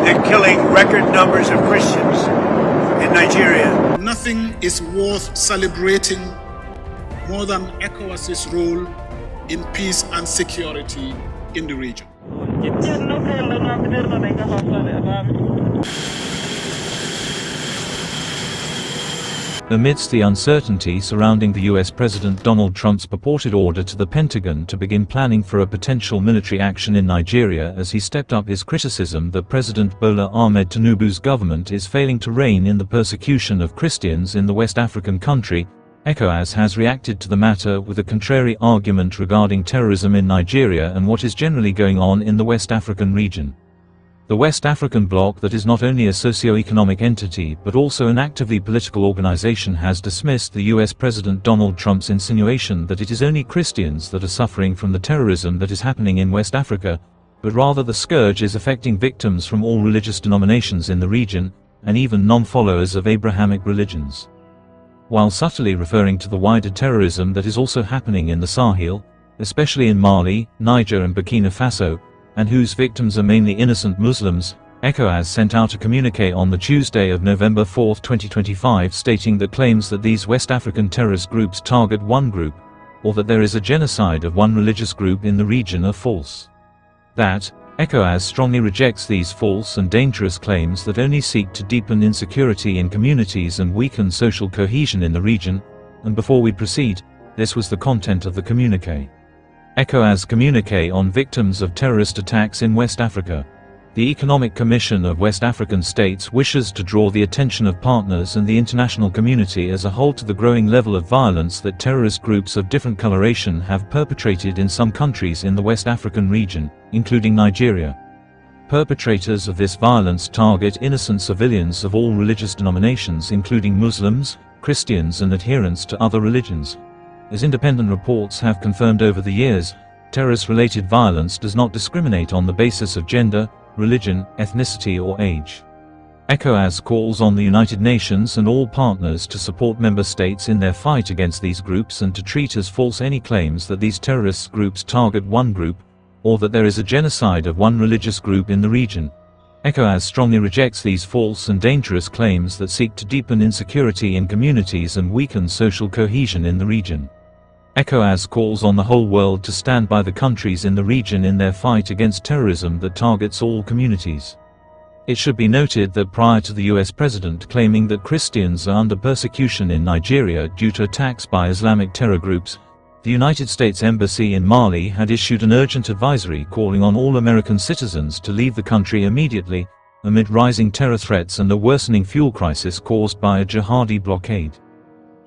They're killing record numbers of Christians in Nigeria. Nothing is worth celebrating more than ECOWAS's role in peace and security in the region. Amidst the uncertainty surrounding the US President Donald Trump's purported order to the Pentagon to begin planning for a potential military action in Nigeria as he stepped up his criticism that President Bola Ahmed Tinubu's government is failing to rein in the persecution of Christians in the West African country, ECOWAS has reacted to the matter with a contrary argument regarding terrorism in Nigeria and what is generally going on in the West African region. The West African bloc, that is not only a socio-economic entity but also an actively political organization, has dismissed the US President Donald Trump's insinuation that it is only Christians that are suffering from the terrorism that is happening in West Africa, but rather the scourge is affecting victims from all religious denominations in the region, and even non-followers of Abrahamic religions. While subtly referring to the wider terrorism that is also happening in the Sahel, especially in Mali, Niger and Burkina Faso, and whose victims are mainly innocent Muslims, ECOWAS sent out a communiqué on the Tuesday of November 4, 2025 stating that claims that these West African terrorist groups target one group, or that there is a genocide of one religious group in the region are false. That ECOWAS strongly rejects these false and dangerous claims that only seek to deepen insecurity in communities and weaken social cohesion in the region. And before we proceed, this was the content of the communiqué. ECOWAS communiqué on victims of terrorist attacks in West Africa. The Economic Commission of West African States wishes to draw the attention of partners and the international community as a whole to the growing level of violence that terrorist groups of different coloration have perpetrated in some countries in the West African region, including Nigeria. Perpetrators of this violence target innocent civilians of all religious denominations, including Muslims, Christians and adherents to other religions. As independent reports have confirmed over the years, terrorist-related violence does not discriminate on the basis of gender, religion, ethnicity or age. ECOWAS calls on the United Nations and all partners to support member states in their fight against these groups and to treat as false any claims that these terrorist groups target one group, or that there is a genocide of one religious group in the region. ECOWAS strongly rejects these false and dangerous claims that seek to deepen insecurity in communities and weaken social cohesion in the region. ECOWAS calls on the whole world to stand by the countries in the region in their fight against terrorism that targets all communities. It should be noted that prior to the US President claiming that Christians are under persecution in Nigeria due to attacks by Islamic terror groups, the United States Embassy in Mali had issued an urgent advisory calling on all American citizens to leave the country immediately, amid rising terror threats and a worsening fuel crisis caused by a jihadi blockade.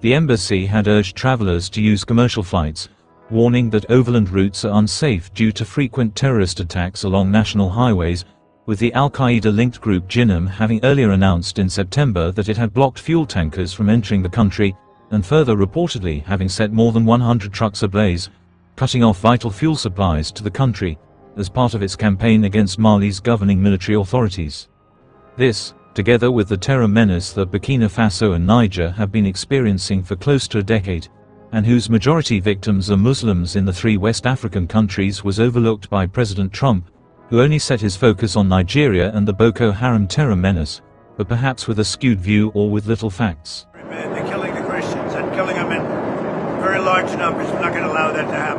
The embassy had urged travelers to use commercial flights, warning that overland routes are unsafe due to frequent terrorist attacks along national highways, with the Al-Qaeda-linked group Jinnim having earlier announced in September that it had blocked fuel tankers from entering the country, and further reportedly having set more than 100 trucks ablaze, cutting off vital fuel supplies to the country, as part of its campaign against Mali's governing military authorities. This, together with the terror menace that Burkina Faso and Niger have been experiencing for close to a decade, and whose majority victims are Muslims in the three West African countries, was overlooked by President Trump, who only set his focus on Nigeria and the Boko Haram terror menace, but perhaps with a skewed view or with little facts. They're killing the Christians and killing them in very large numbers. We're not going to allow that to happen.